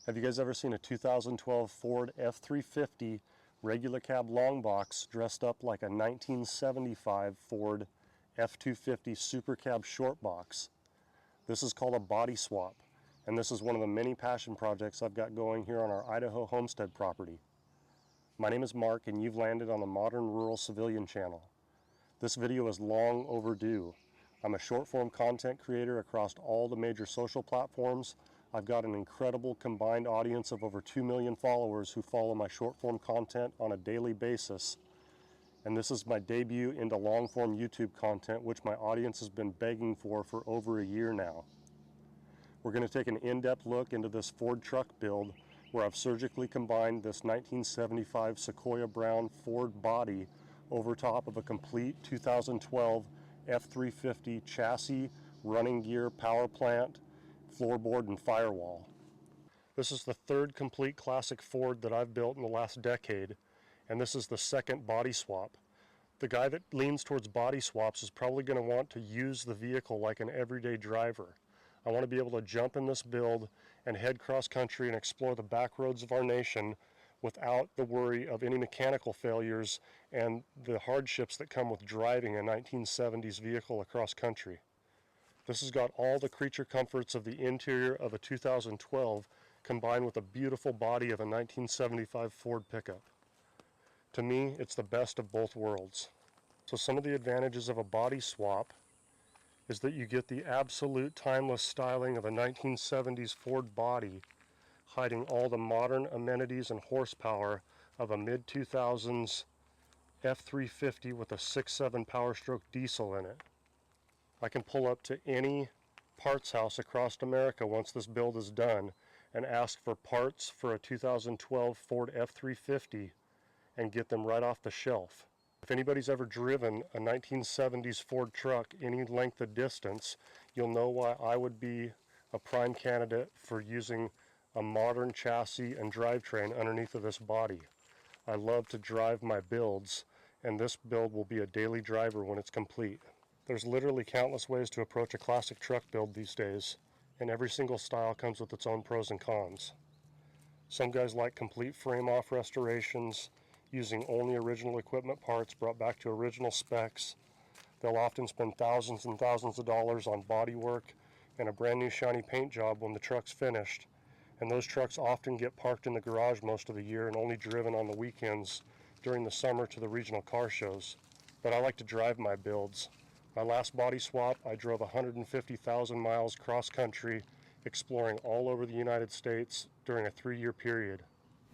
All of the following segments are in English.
Have you guys ever seen a 2012 Ford F350 regular cab long box dressed up like a 1975 Ford F250 SuperCab short box? This is called a body swap, and this is one of the many passion projects I've got going here on our Idaho homestead property. My name is Mark, and you've landed on the Modern Rural Civilian channel. This video is long overdue. I'm a short-form content creator across all the major social platforms. I've got an incredible combined audience of over 2 million followers who follow my short-form content on a daily basis. And this is my debut into long-form YouTube content, which my audience has been begging for over a year now. We're going to take an in-depth look into this Ford truck build, where I've surgically combined this 1975 Sequoia Brown Ford body over top of a complete 2012 F350 chassis, running gear, power plant, floorboard, and firewall. This is the third complete classic Ford that I've built in the last decade, and this is the second body swap. The guy that leans towards body swaps is probably going to want to use the vehicle like an everyday driver. I want to be able to jump in this build and head cross country and explore the back roads of our nation without the worry of any mechanical failures and the hardships that come with driving a 1970s vehicle across country. This has got all the creature comforts of the interior of a 2012 combined with a beautiful body of a 1975 Ford pickup. To me, it's the best of both worlds. So some of the advantages of a body swap is that you get the absolute timeless styling of a 1970s Ford body, hiding all the modern amenities and horsepower of a mid-2000s F350 with a 6.7 Power Stroke diesel in it. I can pull up to any parts house across America once this build is done and ask for parts for a 2012 Ford F350 and get them right off the shelf. If anybody's ever driven a 1970s Ford truck any length of distance, you'll know why I would be a prime candidate for using a modern chassis and drivetrain underneath of this body. I love to drive my builds, and this build will be a daily driver when it's complete. There's literally countless ways to approach a classic truck build these days, and every single style comes with its own pros and cons. Some guys like complete frame-off restorations, using only original equipment parts brought back to original specs. They'll often spend thousands and thousands of dollars on body work and a brand new shiny paint job when the truck's finished. And those trucks often get parked in the garage most of the year and only driven on the weekends during the summer to the regional car shows. But I like to drive my builds. My last body swap, I drove 150,000 miles cross-country, exploring all over the United States during a 3-year period.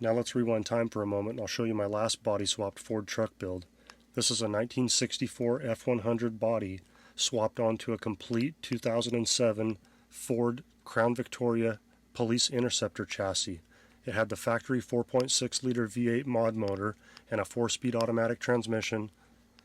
Now let's rewind time for a moment and I'll show you my last body swapped Ford truck build. This is a 1964 F100 body swapped onto a complete 2007 Ford Crown Victoria Police Interceptor chassis. It had the factory 4.6 liter V8 mod motor and a 4-speed automatic transmission,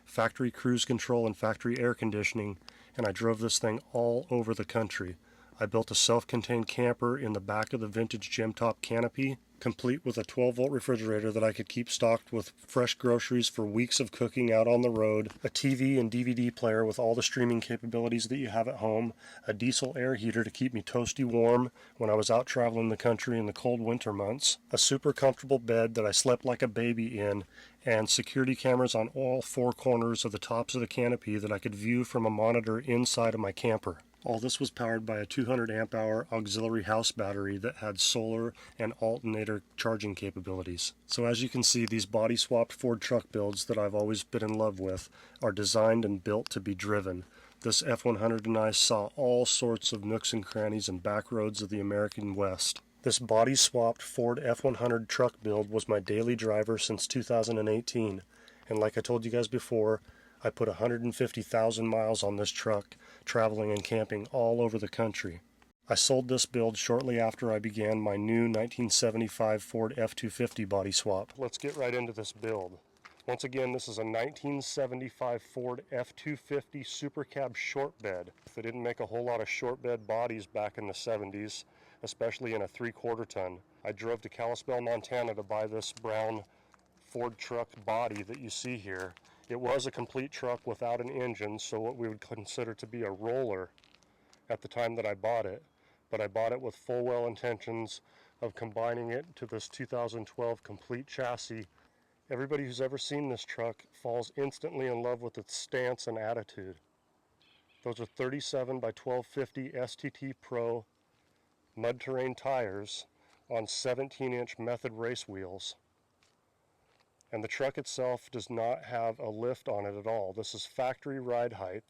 factory cruise control and factory air conditioning, and I drove this thing all over the country. I built a self-contained camper in the back of the vintage gem top canopy, complete with a 12-volt refrigerator that I could keep stocked with fresh groceries for weeks of cooking out on the road, a TV and DVD player with all the streaming capabilities that you have at home, a diesel air heater to keep me toasty warm when I was out traveling the country in the cold winter months, a super comfortable bed that I slept like a baby in, and security cameras on all 4 corners of the tops of the canopy that I could view from a monitor inside of my camper. All this was powered by a 200 amp hour auxiliary house battery that had solar and alternator charging capabilities. So as you can see, these body swapped Ford truck builds that I've always been in love with are designed and built to be driven. This F100 and I saw all sorts of nooks and crannies and back roads of the American West. This body swapped Ford F100 truck build was my daily driver since 2018, and like I told you guys before, I put 150,000 miles on this truck, traveling and camping all over the country. I sold this build shortly after I began my new 1975 Ford F250 body swap. Let's get right into this build. Once again, this is a 1975 Ford F250 SuperCab short bed. They didn't make a whole lot of short bed bodies back in the 70s, especially in a 3/4 ton. I drove to Kalispell, Montana to buy this brown Ford truck body that you see here. It was a complete truck without an engine, so what we would consider to be a roller at the time that I bought it. But I bought it with full well intentions of combining it to this 2012 complete chassis. Everybody who's ever seen this truck falls instantly in love with its stance and attitude. Those are 37 by 1250 STT Pro mud terrain tires on 17-inch Method race wheels. And the truck itself does not have a lift on it at all. This is factory ride height.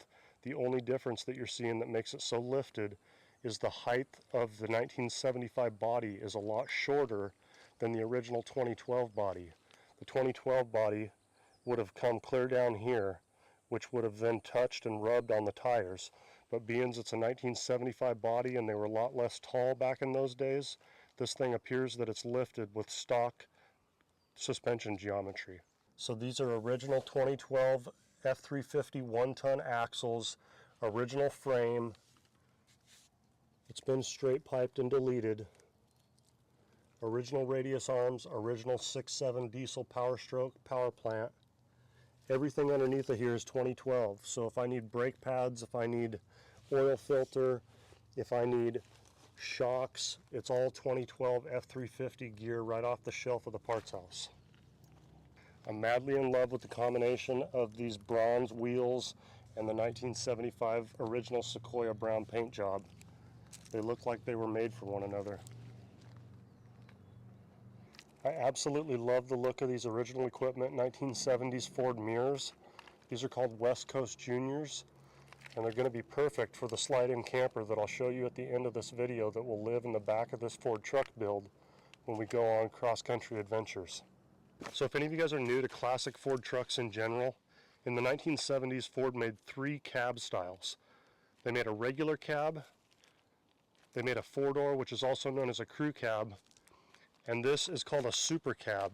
The only difference that you're seeing that makes it so lifted is the height of the 1975 body is a lot shorter than the original 2012 body. The 2012 body would have come clear down here, which would have then touched and rubbed on the tires. But being it's a 1975 body and they were a lot less tall back in those days, this thing appears that it's lifted with stock suspension geometry. So these are original 2012 F350 one-ton axles, original frame. It's been straight piped and deleted. Original radius arms, original 6.7 diesel power stroke power plant. Everything underneath of here is 2012. So if I need brake pads, if I need oil filter, if I need shocks, it's all 2012 F350 gear right off the shelf of the parts house. I'm madly in love with the combination of these bronze wheels and the 1975 original Sequoia brown paint job. They look like they were made for one another. I absolutely love the look of these original equipment 1970s Ford mirrors. These are called West Coast Juniors, and they're going to be perfect for the slide-in camper that I'll show you at the end of this video that will live in the back of this Ford truck build when we go on cross-country adventures. So if any of you guys are new to classic Ford trucks in general, in the 1970s Ford made 3 cab styles. They made a regular cab, they made a 4-door, which is also known as a crew cab, and this is called a SuperCab,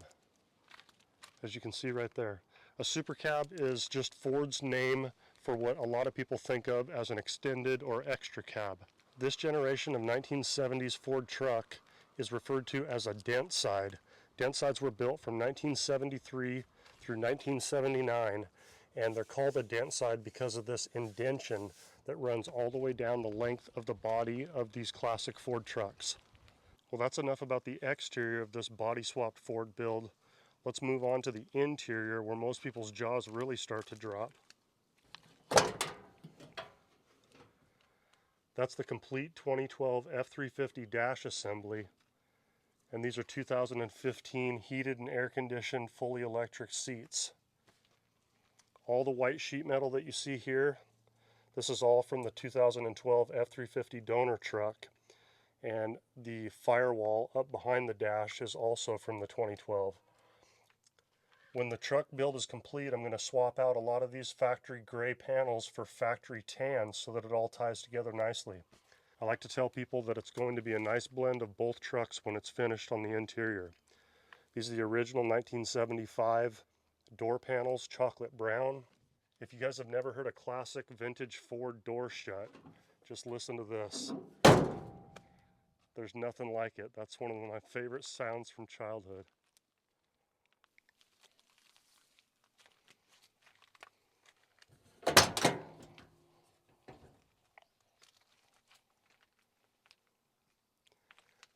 as you can see right there. A SuperCab is just Ford's name for what a lot of people think of as an extended or extra cab. This generation of 1970s Ford truck is referred to as a dent side. Dent sides were built from 1973 through 1979, and they're called a dent side because of this indention that runs all the way down the length of the body of these classic Ford trucks. Well, that's enough about the exterior of this body swapped Ford build. Let's move on to the interior where most people's jaws really start to drop. That's the complete 2012 F350 dash assembly. And these are 2015 heated and air-conditioned fully electric seats. All the white sheet metal that you see here, this is all from the 2012 F350 donor truck. And the Firewall up behind the dash is also from the 2012. When the truck build is complete, I'm going to swap out a lot of these factory gray panels for factory tan so that it all ties together nicely. I like to tell people that it's going to be a nice blend of both trucks when it's finished on the interior. These are the original 1975 door panels, chocolate brown. If you guys have never heard a classic vintage Ford door shut, just listen to this. There's nothing like it. That's one of my favorite sounds from childhood.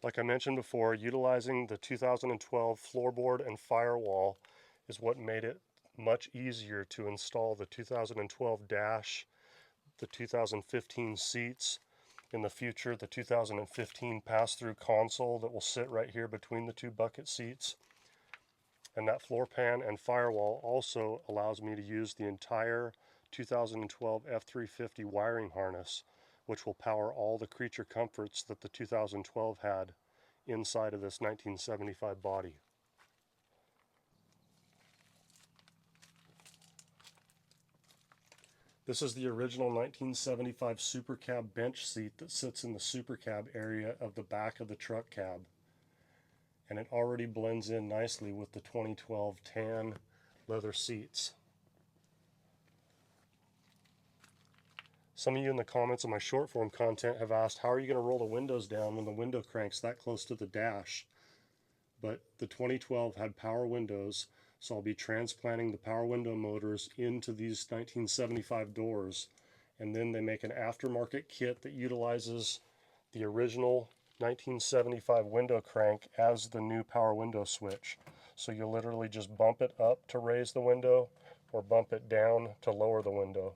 Like I mentioned before, utilizing the 2012 Floorboard and Firewall is what made it much easier to install the 2012 dash, the 2015 seats, in the future the 2015 pass-through console that will sit right here between the 2 bucket seats. And that floor pan and Firewall also allows me to use the entire 2012 F350 wiring harness, which will power all the creature comforts that the 2012 had inside of this 1975 body. This is the original 1975 SuperCab bench seat that sits in the SuperCab area of the back of the truck cab. And it already blends in nicely with the 2012 tan leather seats. Some of you in the comments on my short form content have asked, how are you going to roll the windows down when the window cranks that close to the dash? But the 2012 had power windows, so I'll be transplanting the power window motors into these 1975 doors, and then they make an aftermarket kit that utilizes the original 1975 window crank as the new power window switch. So you literally just bump it up to raise the window or bump it down to lower the window.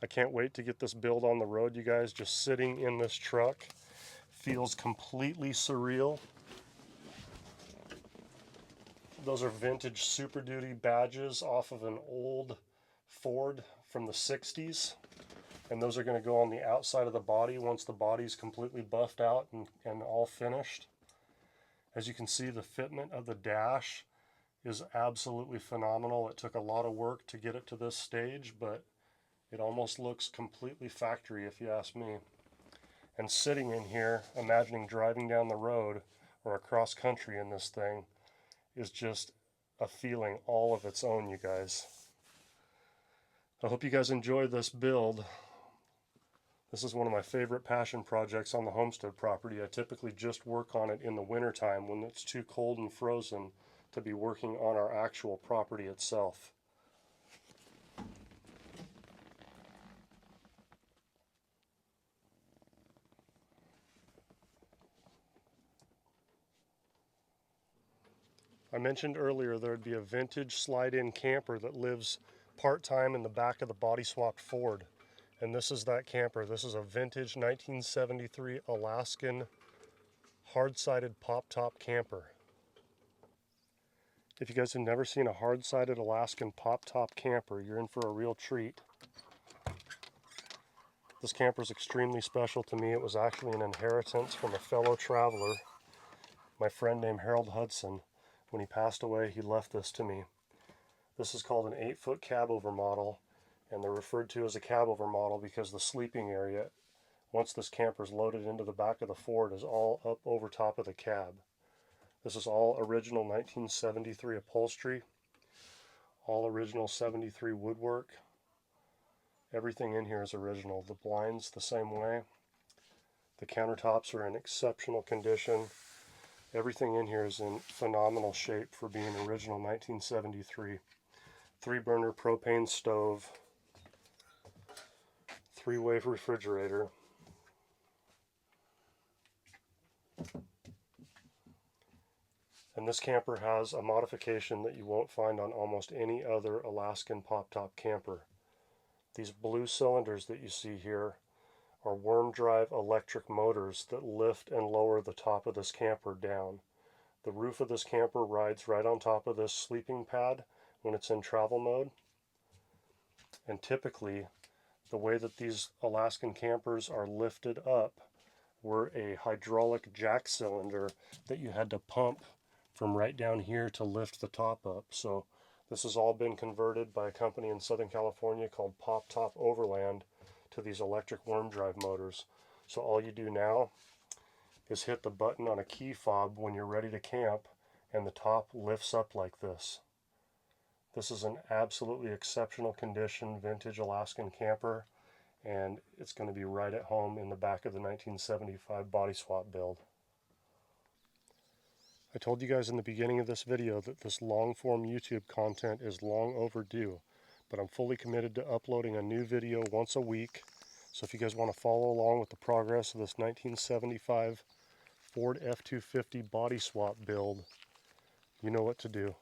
I can't wait to get this build on the road, you guys. Just sitting in this truck feels completely surreal. Those are vintage Super Duty badges off of an old Ford from the 60s. And those are going to go on the outside of the body once the body's completely buffed out and all finished. As you can see, the fitment of the dash is absolutely phenomenal. It took a lot of work to get it to this stage, but it almost looks completely factory if you ask me. And sitting in here, imagining driving down the road or across country in this thing is just a feeling all of its own, you guys. I hope you guys enjoy this build. This is one of my favorite passion projects on the homestead property. I typically just work on it in the wintertime when it's too cold and frozen to be working on our actual property itself. I mentioned earlier there would be a vintage slide-in camper that lives part-time in the back of the body-swapped Ford. And this is that camper. This is a vintage 1973 Alaskan hard-sided pop-top camper. If you guys have never seen a hard-sided Alaskan pop-top camper, you're in for a real treat. This camper is extremely special to me. It was actually an inheritance from a fellow traveler, my friend named Harold Hudson. When he passed away, he left this to me. This is called an 8-foot cab-over model, and they're referred to as a cab-over model because the sleeping area, once this camper is loaded into the back of the Ford, is all up over top of the cab. This is all original 1973 upholstery, all original 73 woodwork. Everything in here is original. The blinds the same way. The countertops are in exceptional condition. Everything in here is in phenomenal shape for being original 1973. 3-burner propane stove, 3-way refrigerator, and this camper has a modification that you won't find on almost any other Alaskan pop-top camper. These blue cylinders that you see here are worm drive electric motors that lift and lower the top of this camper down. The roof of this camper rides right on top of this sleeping pad when it's in travel mode. And typically, the way that these Alaskan campers are lifted up were a hydraulic jack cylinder that you had to pump from right down here to lift the top up. So this has all been converted by a company in Southern California called Pop Top Overland to these electric worm drive motors. So all you do now is hit the button on a key fob when you're ready to camp, and the top lifts up like this. This is an absolutely exceptional condition vintage Alaskan camper, and it's going to be right at home in the back of the 1975 body swap build. I told you guys in the beginning of this video that this long-form YouTube content is long overdue, but I'm fully committed to uploading a new video once a week. So if you guys want to follow along with the progress of this 1975 Ford F250 body swap build, you know what to do.